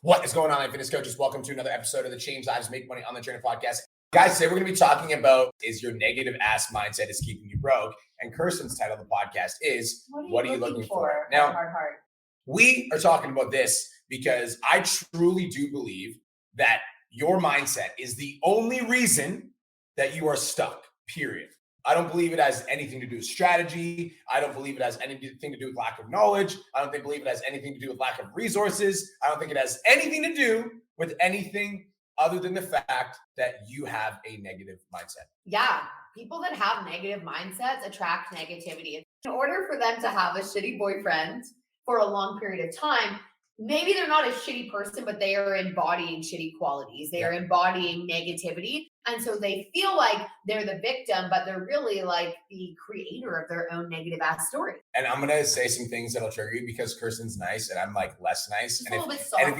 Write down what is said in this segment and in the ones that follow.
What is going on, fitness coaches? Welcome to another episode of the Change Lives Make Money on the Journey podcast. Guys, today we're going to be talking about is your negative ass mindset is keeping you broke? And Kirsten's title of the podcast is What are you looking for? Now, we are talking about this because I truly do believe that your mindset is the only reason that you are stuck, period. I don't believe it has anything to do with strategy. I don't believe it has anything to do with lack of knowledge. I don't believe it has anything to do with lack of resources. I don't think it has anything to do with anything other than the fact that you have a negative mindset. Yeah, people that have negative mindsets attract negativity. In order for them to have a shitty boyfriend for a long period of time, maybe they're not a shitty person, but they are embodying shitty qualities. They are embodying negativity. And so they feel like they're the victim, but they're really like the creator of their own negative ass story. And I'm going to say some things that'll trigger you because Kirsten's nice and I'm like less nice. Just and if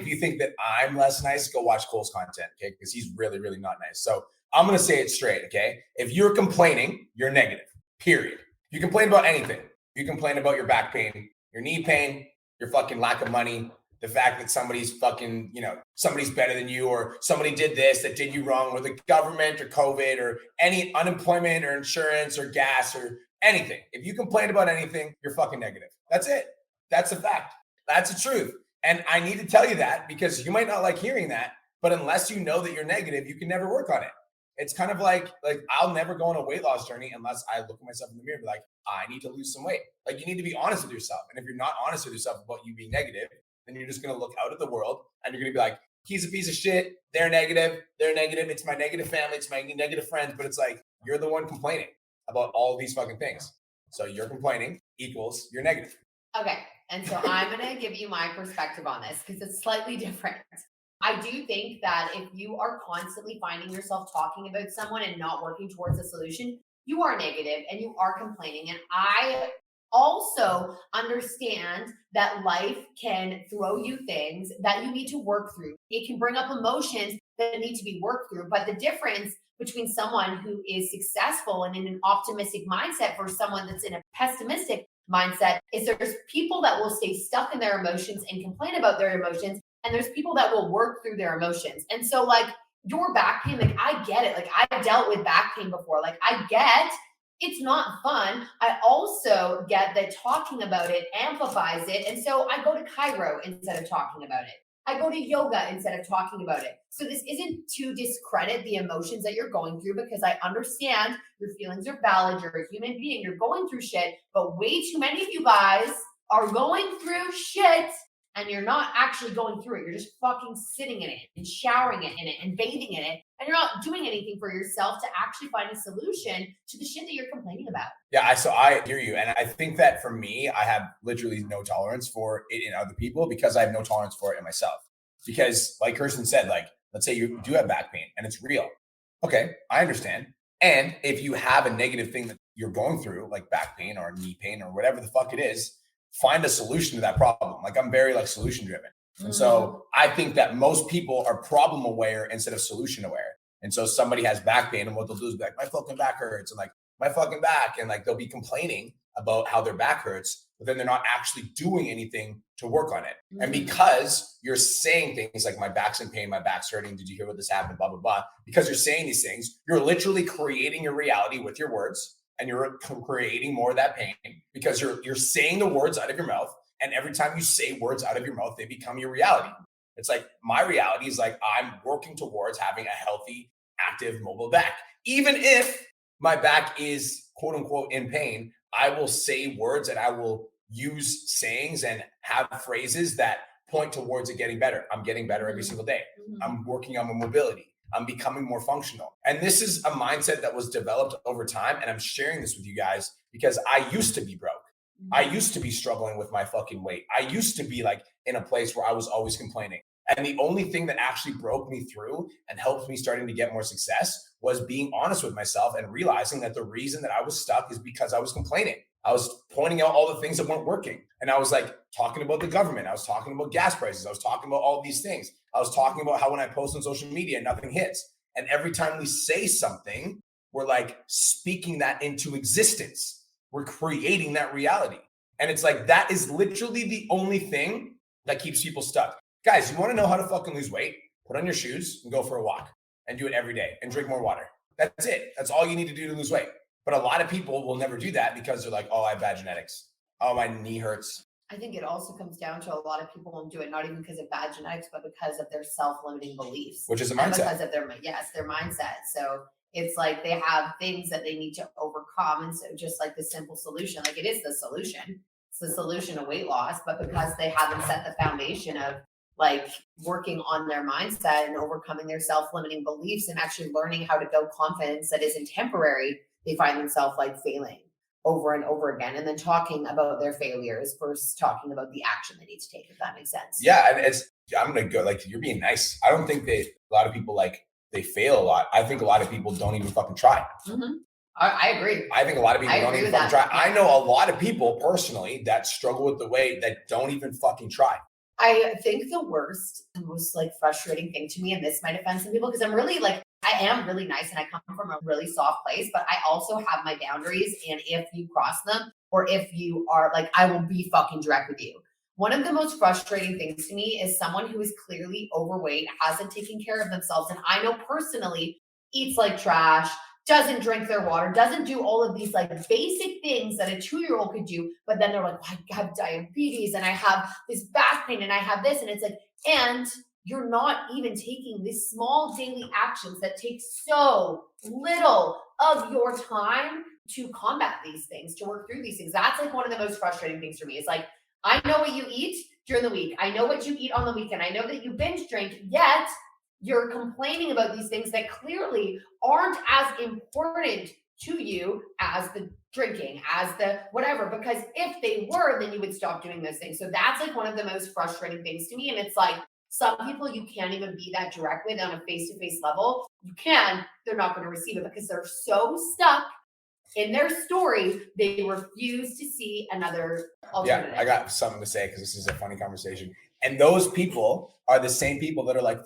you think that I'm less nice, go watch Cole's content, okay? Because he's really, really not nice. So I'm going to say it straight, okay? If you're complaining, you're negative, period. You complain about anything. You complain about your back pain, your knee pain, your fucking lack of money, the fact that somebody's fucking, somebody's better than you, or somebody did this that did you wrong, or the government or COVID or any unemployment or insurance or gas or anything. If you complain about anything, you're fucking negative. That's it. That's a fact. That's the truth. And I need to tell you that because you might not like hearing that, but unless you know that you're negative, you can never work on it. It's kind of like I'll never go on a weight loss journey unless I look at myself in the mirror and be like, I need to lose some weight. Like, you need to be honest with yourself. And if you're not honest with yourself about you being negative, then you're just going to look out at the world and you're going to be like, he's a piece of shit. They're negative. It's my negative family. It's my negative friends. But it's like, you're the one complaining about all these fucking things. So you're complaining equals you're negative. Okay. And so I'm going to give you my perspective on this because it's slightly different. I do think that if you are constantly finding yourself talking about someone and not working towards a solution, you are negative and you are complaining. And I also understand that life can throw you things that you need to work through. It can bring up emotions that need to be worked through. But the difference between someone who is successful and in an optimistic mindset versus someone that's in a pessimistic mindset is there's people that will stay stuck in their emotions and complain about their emotions. And there's people that will work through their emotions. And so like your back pain, like I get it. Like I've dealt with back pain before. Like I get it's not fun. I also get that talking about it amplifies it. And so I go to chiro instead of talking about it. I go to yoga instead of talking about it. So this isn't to discredit the emotions that you're going through because I understand your feelings are valid. You're a human being. You're going through shit. But way too many of you guys are going through shit and you're not actually going through it. You're just fucking sitting in it and showering in it and bathing in it. And you're not doing anything for yourself to actually find a solution to the shit that you're complaining about. Yeah, so I hear you. And I think that for me, I have literally no tolerance for it in other people because I have no tolerance for it in myself. Because like Kirsten said, like, let's say you do have back pain and it's real. Okay, I understand. And if you have a negative thing that you're going through, like back pain or knee pain or whatever the fuck it is, find a solution to that problem. Like I'm very solution driven. And so I think that most people are problem aware instead of solution aware. And so somebody has back pain and what they'll do is be like, my fucking back hurts and like my fucking back. And like, they'll be complaining about how their back hurts, but then they're not actually doing anything to work on it. And because you're saying things like my back's in pain, my back's hurting. Did you hear what this happened? Blah, blah, blah. Because you're saying these things, you're literally creating your reality with your words. And you're creating more of that pain because you're saying the words out of your mouth. And every time you say words out of your mouth, they become your reality. It's like my reality is like I'm working towards having a healthy, active, mobile back. Even if my back is quote unquote in pain, I will say words and I will use sayings and have phrases that point towards it getting better. I'm getting better every single day. I'm working on my mobility. I'm becoming more functional. And this is a mindset that was developed over time. And I'm sharing this with you guys because I used to be broke. I used to be struggling with my fucking weight. I used to be like in a place where I was always complaining. And the only thing that actually broke me through and helped me starting to get more success was being honest with myself and realizing that the reason that I was stuck is because I was complaining. I was pointing out all the things that weren't working. And I was like talking about the government. I was talking about gas prices. I was talking about all these things. I was talking about how when I post on social media, nothing hits. And every time we say something, we're like speaking that into existence. We're creating that reality. And it's like, that is literally the only thing that keeps people stuck. Guys, you want to know how to fucking lose weight? Put on your shoes and go for a walk and do it every day and drink more water. That's it. That's all you need to do to lose weight. But a lot of people will never do that because they're like, oh, I have bad genetics. Oh, my knee hurts. I think it also comes down to a lot of people won't do it, not even because of bad genetics, but because of their self-limiting beliefs. Which is a And mindset. because of their mindset. So it's like they have things that they need to overcome. And so just like the simple solution, like it is the solution. It's the solution to weight loss, but because they haven't set the foundation of like working on their mindset and overcoming their self-limiting beliefs and actually learning how to build confidence that isn't temporary, they find themselves like failing over and over again, and then talking about their failures versus talking about the action they need to take, if that makes sense. Yeah, and I'm gonna go like you're being nice. I don't think a lot of people like they fail a lot. I think a lot of people don't even fucking try. Mm-hmm. I agree. I think a lot of people don't even fucking try. Yeah. I know a lot of people personally that struggle with the weight that don't even fucking try. I think the worst and most like frustrating thing to me, and this might offend some people because I am really nice and I come from a really soft place, but I also have my boundaries. And if you cross them, or if you are like, I will be fucking direct with you. One of the most frustrating things to me is someone who is clearly overweight, hasn't taken care of themselves. And I know personally eats like trash, doesn't drink their water, doesn't do all of these like basic things that a 2-year-old could do. But then they're like, oh, I have diabetes and I have this back pain and I have this. And it's like, and you're not even taking these small daily actions that take so little of your time to combat these things, to work through these things. That's like one of the most frustrating things for me. It's like, I know what you eat during the week. I know what you eat on the weekend. I know that you binge drink, yet you're complaining about these things that clearly aren't as important to you as the drinking, as the whatever, because if they were, then you would stop doing those things. So that's like one of the most frustrating things to me. And it's like, some people you can't even be that direct with on a face-to-face level. You can, they're not going to receive it because they're so stuck in their story, they refuse to see another alternative. Yeah, I got something to say because this is a funny conversation. And those people are the same people that are like,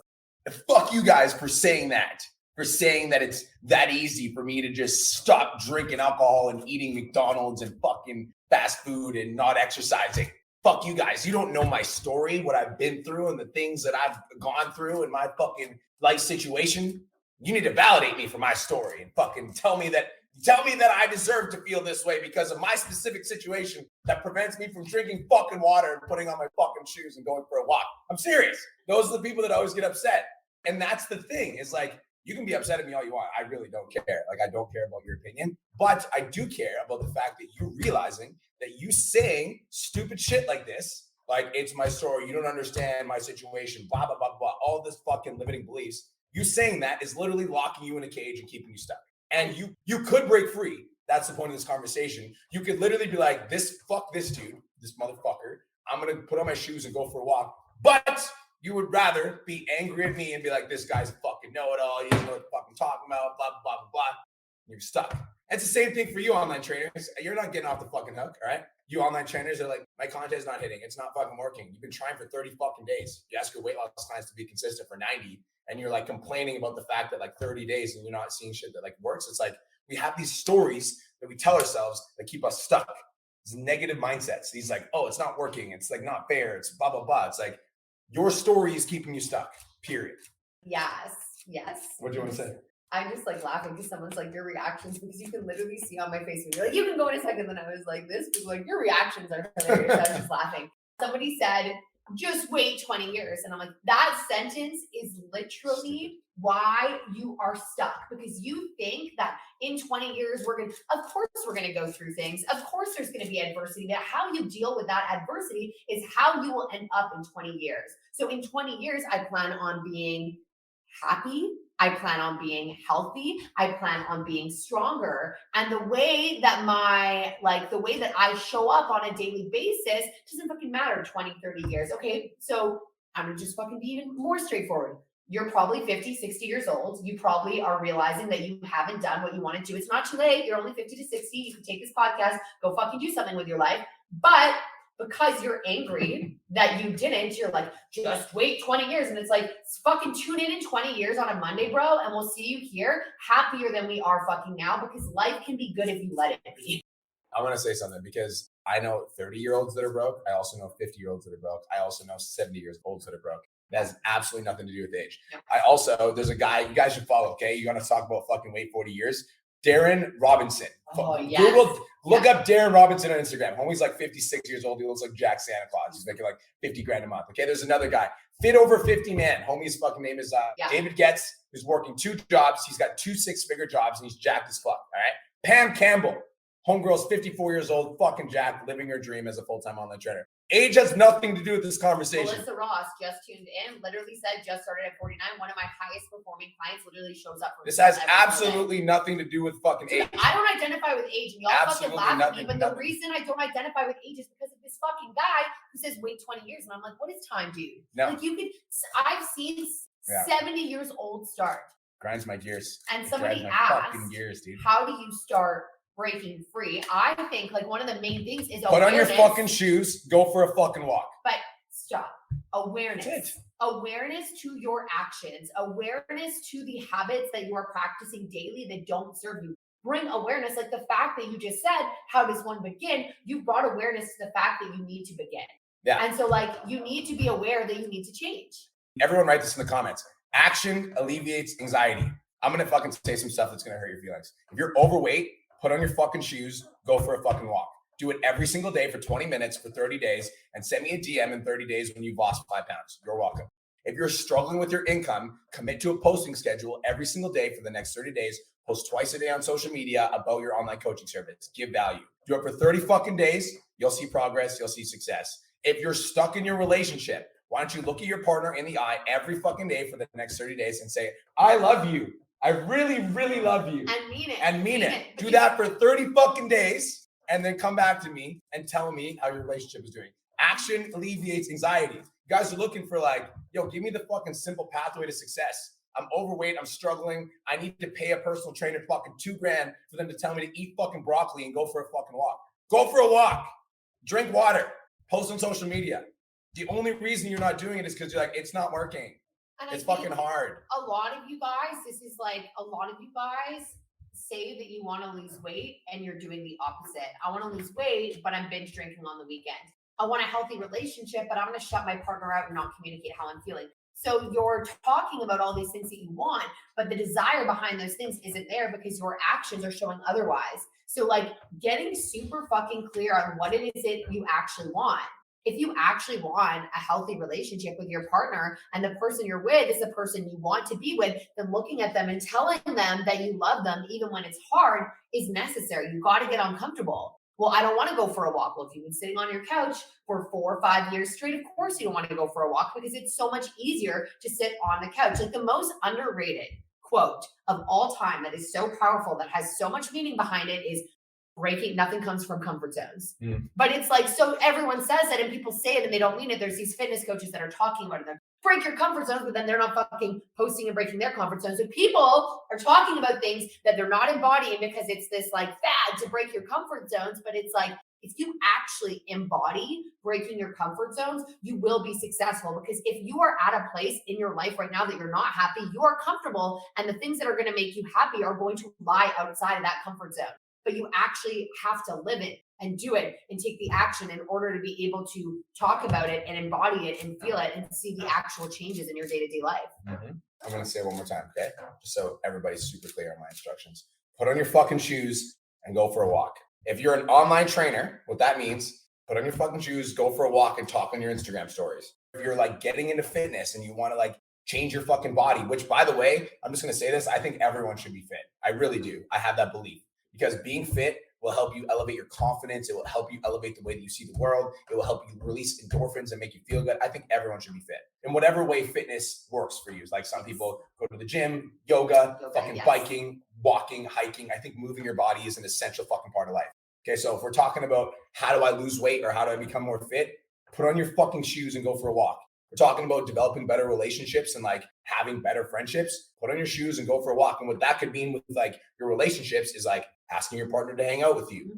fuck you guys for saying that it's that easy for me to just stop drinking alcohol and eating McDonald's and fucking fast food and not exercising. Fuck you guys. You don't know my story, what I've been through and the things that I've gone through in my fucking life situation. You need to validate me for my story and fucking tell me that I deserve to feel this way because of my specific situation that prevents me from drinking fucking water and putting on my fucking shoes and going for a walk. I'm serious. Those are the people that always get upset. And that's the thing, is like, you can be upset at me all you want. I really don't care. Like, I don't care about your opinion, but I do care about the fact that you realizing that you saying stupid shit like this, like, it's my story, you don't understand my situation, blah, blah, blah, blah, all this fucking limiting beliefs. You saying that is literally locking you in a cage and keeping you stuck. And you could break free. That's the point of this conversation. You could literally be like, fuck this dude, this motherfucker. I'm going to put on my shoes and go for a walk. But you would rather be angry at me and be like, this guy's a fucking know-it-all. He doesn't know what the fuck I'm talking about, blah, blah, blah, blah. You're stuck. It's the same thing for you online trainers. You're not getting off the fucking hook, all right? You online trainers are like, my content's not hitting. It's not fucking working. You've been trying for 30 fucking days. You ask your weight loss clients to be consistent for 90, and you're like complaining about the fact that like 30 days and you're not seeing shit that like works. It's like, we have these stories that we tell ourselves that keep us stuck. These negative mindsets. These like, oh, it's not working. It's like not fair. It's blah, blah, blah. It's like, your story is keeping you stuck, period. Yes. What do you want to say? I'm just like laughing because someone's like, your reactions, because you can literally see on my face when you're like, you can go in a second. Then I was like, this was like, your reactions are hilarious. I was just laughing. Somebody said, just wait 20 years. And I'm like, that sentence is literally why you are stuck, because you think that in 20 years, of course we're going to go through things. Of course there's going to be adversity. That how you deal with that adversity is how you will end up in 20 years. So in 20 years, I plan on being happy. I plan on being healthy. I plan on being stronger. And the way that I show up on a daily basis doesn't fucking matter 20, 30 years. Okay. So I'm going to just fucking be even more straightforward. You're probably 50, 60 years old. You probably are realizing that you haven't done what you want to do. It's not too late. You're only 50 to 60. You can take this podcast, go fucking do something with your life. But because you're angry that you didn't, you're like, just wait 20 years. And it's like, fucking tune in 20 years on a Monday, bro. And we'll see you here happier than we are fucking now, because life can be good if you let it be. I want to say something, because I know 30-year-olds that are broke. I also know 50-year-olds that are broke. I also know 70-year-olds that are broke. That has absolutely nothing to do with age. Yep. I also, there's a guy you guys should follow, okay? You're going to talk about fucking wait 40 years. Darren Robinson. Oh, yes. Google, look up Darren Robinson on Instagram. Homie's like 56 years old. He looks like Jack Santa Claus. He's making like 50 grand a month. Okay, there's another guy. Fit over 50 man. Homie's fucking name is David Getz, who's working 2 jobs. He's got 2 6-figure jobs, and he's jacked as fuck, all right? Pam Campbell. Homegirl's 54 years old, fucking jacked, living her dream as a full-time online trainer. Age has nothing to do with this conversation. Melissa Ross just tuned in, literally said, just started at 49. One of my highest performing clients literally shows up. This has absolutely nothing to do with fucking age. I don't identify with age, and y'all fucking laugh at me, but the reason I don't identify with age is because of this fucking guy who says wait 20 years, and I'm like, what does time do? No. Like I've seen 70 years old start. Grinds my gears. And somebody asked, fucking gears, dude. How do you start breaking free? I think like one of the main things is put on your fucking shoes, go for a fucking walk. But stop. Awareness. Awareness to your actions, awareness to the habits that you are practicing daily that don't serve you. Bring awareness, like the fact that you just said, how does one begin? You brought awareness to the fact that you need to begin. Yeah. And so like you need to be aware that you need to change. Everyone write this in the comments. Action alleviates anxiety. I'm going to fucking say some stuff that's going to hurt your feelings. If you're overweight, put on your fucking shoes, go for a fucking walk. Do it every single day for 20 minutes for 30 days and send me a DM in 30 days when you've lost 5 pounds. You're welcome. If you're struggling with your income, commit to a posting schedule every single day for the next 30 days. Post twice a day on social media about your online coaching service. Give value. Do it for 30 fucking days. You'll see progress. You'll see success. If you're stuck in your relationship, why don't you look at your partner in the eye every fucking day for the next 30 days and say, I love you. I really, really love you. And mean it. And mean it. Do that for 30 fucking days and then come back to me and tell me how your relationship is doing. Action alleviates anxiety. You guys are looking for like, yo, give me the fucking simple pathway to success. I'm overweight. I'm struggling. I need to pay a personal trainer fucking $2 grand for them to tell me to eat fucking broccoli and go for a fucking walk. Go for a walk. Drink water. Post on social media. The only reason you're not doing it is because you're like, it's not working. And it's fucking hard. A lot of you guys, this is like a lot of you guys say that you want to lose weight and you're doing the opposite. I want to lose weight, but I'm binge drinking on the weekend. I want a healthy relationship, but I'm going to shut my partner out and not communicate how I'm feeling. So you're talking about all these things that you want, but the desire behind those things isn't there because your actions are showing otherwise. So like getting super fucking clear on what it is that you actually want. If you actually want a healthy relationship with your partner and the person you're with is the person you want to be with, then looking at them and telling them that you love them, even when it's hard, is necessary. You got to get uncomfortable. Well, I don't want to go for a walk. Well, if you've been sitting on your couch for 4 or 5 years straight, of course you don't want to go for a walk because it's so much easier to sit on the couch. Like the most underrated quote of all time that is so powerful, that has so much meaning behind it is nothing comes from comfort zones. But it's like, so everyone says it and people say it and they don't mean it. There's these fitness coaches that are talking about it. Break your comfort zones, but then they're not fucking posting and breaking their comfort zones. So people are talking about things that they're not embodying because it's this like fad to break your comfort zones. But it's like, if you actually embody breaking your comfort zones, you will be successful. Because if you are at a place in your life right now that you're not happy, you are comfortable, and the things that are going to make you happy are going to lie outside of that comfort zone. But you actually have to live it and do it and take the action in order to be able to talk about it and embody it and feel it and see the actual changes in your day-to-day life. I'm going to say it one more time, okay? Just so everybody's super clear on my instructions. Put on your fucking shoes and go for a walk. If you're an online trainer, what that means, put on your fucking shoes, go for a walk and talk on your Instagram stories. If you're like getting into fitness and you want to like change your fucking body, which by the way, I'm just going to say this, I think everyone should be fit. I really do. I have that belief. Because being fit will help you elevate your confidence. It will help you elevate the way that you see the world. It will help you release endorphins and make you feel good. I think everyone should be fit in whatever way fitness works for you. Like some people go to the gym, yoga, fucking biking, walking, hiking. I think moving your body is an essential fucking part of life. Okay, so if we're talking about how do I lose weight or how do I become more fit, put on your fucking shoes and go for a walk. We're talking about developing better relationships and like having better friendships. Put on your shoes and go for a walk. And what that could mean with like your relationships is like asking your partner to hang out with you.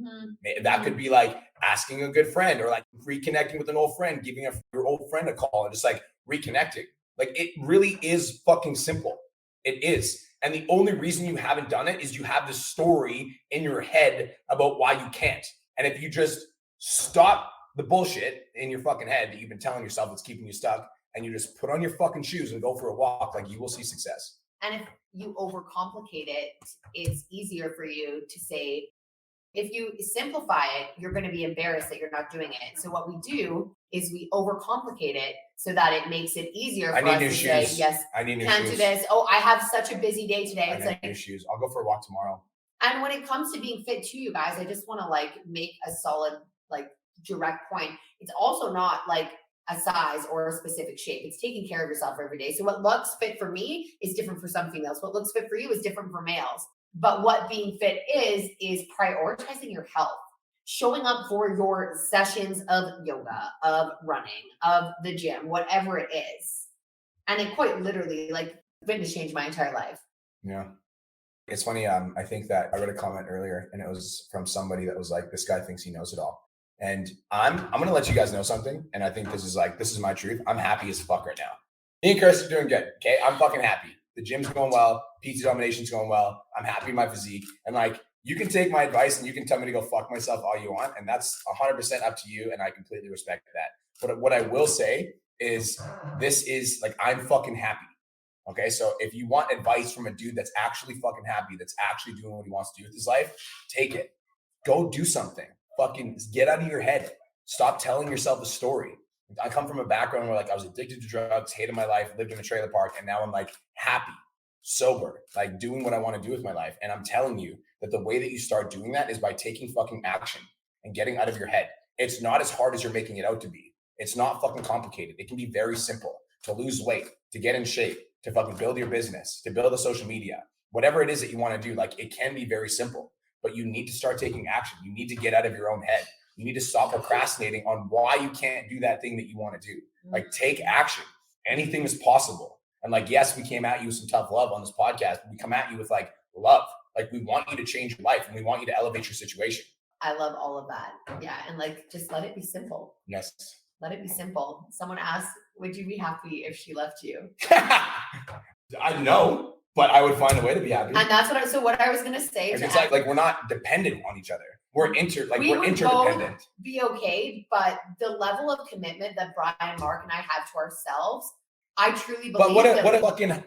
That could be like asking a good friend or like reconnecting with an old friend, giving your old friend a call and just like reconnecting. Like it really is fucking simple. It is. And the only reason you haven't done it is you have this story in your head about why you can't. And if you just Stop the bullshit in your fucking head that you've been telling yourself that's keeping you stuck, and you just put on your fucking shoes and go for a walk. Like, you will see success. And if you overcomplicate it, it's easier for you to say, if you simplify it, you're going to be embarrassed that you're not doing it. So what we do is we overcomplicate it so that it makes it easier for us to say, yes, I need new can't shoes. do this. Oh, I have such a busy day today. It's like new shoes. I'll go for a walk tomorrow. And when it comes to being fit too, you guys, I just want to like make a solid, like direct point. It's also not like a size or a specific shape. It's taking care of yourself every day. So what looks fit for me is different for some females. What looks fit for you is different for males. But what being fit is prioritizing your health, showing up for your sessions of yoga, of running, of the gym, whatever it is. And it quite literally, like, fitness changed my entire life. Yeah. It's funny. I think that I read a comment earlier, and it was from somebody that was like, this guy thinks he knows it all. And I'm going to let you guys know something. And I think this is my truth. I'm happy as fuck right now. Me and Chris are doing good. Okay. I'm fucking happy. The gym's going well. PT domination's going well. I'm happy with my physique. And like, you can take my advice and you can tell me to go fuck myself all you want. And that's 100% up to you. And I completely respect that. But what I will say is, this is like, I'm fucking happy. Okay. So if you want advice from a dude that's actually fucking happy, that's actually doing what he wants to do with his life, take it. Go do something. Fucking get out of your head. Stop telling yourself a story. I come from a background where like I was addicted to drugs, hated my life, lived in a trailer park, and now I'm like happy, sober, like doing what I want to do with my life. And I'm telling you that the way that you start doing that is by taking fucking action and getting out of your head. It's not as hard as you're making it out to be. It's not fucking complicated. It can be very simple to lose weight, to get in shape, to fucking build your business, to build a social media, whatever it is that you want to do. Like, it can be very simple, but you need to start taking action. You need to get out of your own head. You need to stop procrastinating on why you can't do that thing that you want to do. Like, take action. Anything is possible. And like, yes, we came at you with some tough love on this podcast, but we come at you with like love. Like, we want you to change your life and we want you to elevate your situation. I love all of that. Yeah. And like, just let it be simple. Yes. Let it be simple. Someone asked, would you be happy if she left you? I know, but I would find a way to be happy. And that's what I was going to say. Like, it's like we're not dependent on each other. We're interdependent. Be okay, but the level of commitment that Brian, Mark, and I have to ourselves, I truly believe. But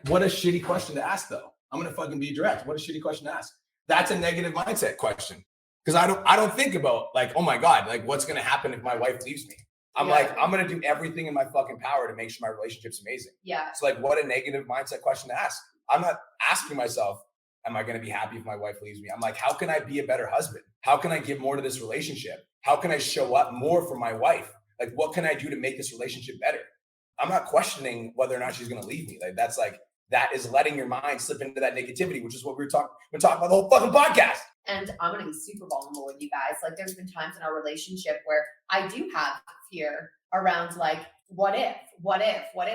what a shitty question to ask, though. I'm gonna fucking be direct. What a shitty question to ask. That's a negative mindset question. Because I don't think about like, oh my God, like what's gonna happen if my wife leaves me? I'm like, I'm gonna do everything in my fucking power to make sure my relationship's amazing. Yeah. So like, what a negative mindset question to ask. I'm not asking myself, am I going to be happy if my wife leaves me? I'm like, how can I be a better husband? How can I give more to this relationship? How can I show up more for my wife? Like, what can I do to make this relationship better? I'm not questioning whether or not she's going to leave me. Like, that is letting your mind slip into that negativity, which is what we're talking about the whole fucking podcast. And I'm going to be super vulnerable with you guys. Like, there's been times in our relationship where I do have fear around like, what if,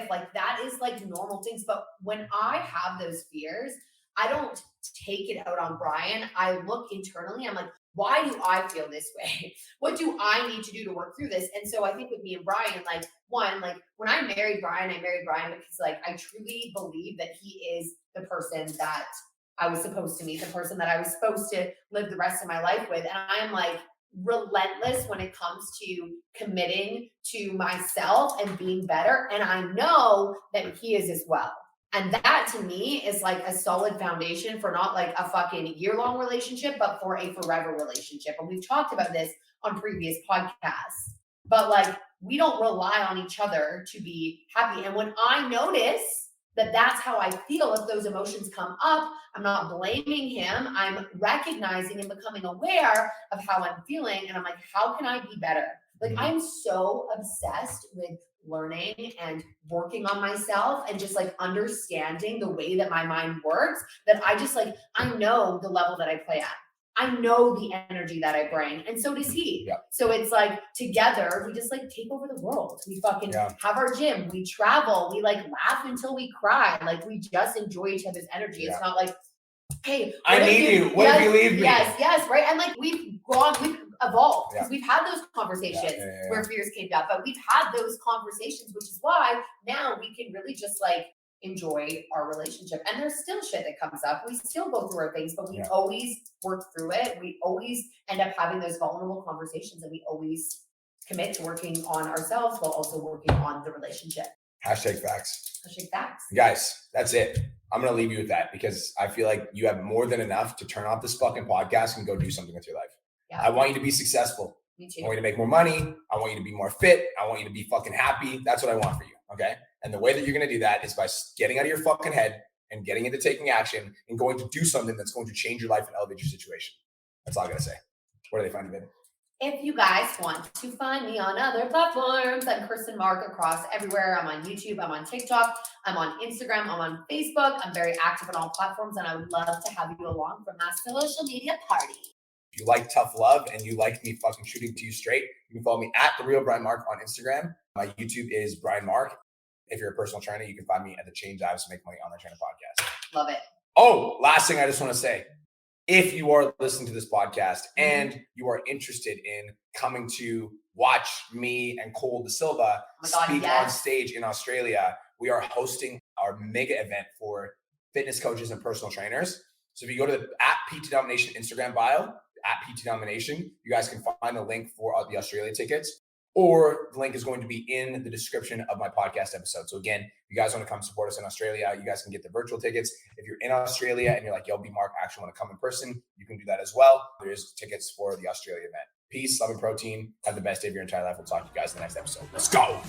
like that is like normal things. But when I have those fears, I don't take it out on Brian. I look internally. I'm like, why do I feel this way? What do I need to do to work through this? And so I think with me and Brian, like when I married Brian because like I truly believe that he is the person that I was supposed to meet, the person that I was supposed to live the rest of my life with. And I'm like relentless when it comes to committing to myself and being better. And I know that he is as well. And that to me is like a solid foundation for not like a fucking year-long relationship, but for a forever relationship. And we've talked about this on previous podcasts, but like we don't rely on each other to be happy. And when I notice that that's how I feel, if those emotions come up, I'm not blaming him. I'm recognizing and becoming aware of how I'm feeling. And I'm like, how can I be better? Like, I'm so obsessed with learning and working on myself and just like understanding the way that my mind works that I just like, I know the level that I play at. I know the energy that I bring. And so does he. Yeah. So it's like together, we just like take over the world. We fucking have our gym. We travel. We like laugh until we cry. Like we just enjoy each other's energy. Yeah. It's not like, hey, I need you. What if you leave me? Yes, right. And like we've evolved because we've had those conversations where fears came up, but we've had those conversations, which is why now we can really just like enjoy our relationship. And there's still shit that comes up. We still go through our things, but we Yeah. always work through it. We always end up having those vulnerable conversations, and we always commit to working on ourselves while also working on the relationship. Hashtag facts. Hashtag facts. Guys, that's it. I'm going to leave you with that because I feel like you have more than enough to turn off this fucking podcast and go do something with your life. Yeah. I want you to be successful. Me I want too. you to make more money. I want you to be more fit. I want you to be fucking happy. That's what I want for you. Okay. And the way that you're going to do that is by getting out of your fucking head and getting into taking action and going to do something that's going to change your life and elevate your situation. That's all I got to say. Where do they find you, baby? If you guys want to find me on other platforms, I'm Kirsten Mark across everywhere. I'm on YouTube, I'm on TikTok, I'm on Instagram, I'm on Facebook. I'm very active on all platforms, and I would love to have you along for my social media party. If you like tough love and you like me fucking shooting to you straight, you can follow me at The Real Brian Mark on Instagram. My YouTube is Brian Mark. If you're a personal trainer, you can find me at the Change Lives to Make Money Online Trainer podcast. Love it. Oh, last thing I just want to say. If you are listening to this podcast and you are interested in coming to watch me and Cole De Silva speak on stage in Australia, we are hosting our mega event for fitness coaches and personal trainers. So if you go to the @PT Domination Instagram bio, @PT Domination, you guys can find the link for the Australia tickets, or the link is going to be in the description of my podcast episode. So again, if you guys want to come support us in Australia, you guys can get the virtual tickets. If you're in Australia and you're like, yo, B Mark, I actually want to come in person, you can do that as well. There's tickets for the Australia event. Peace, love, and protein. Have the best day of your entire life. We'll talk to you guys in the next episode. Let's go.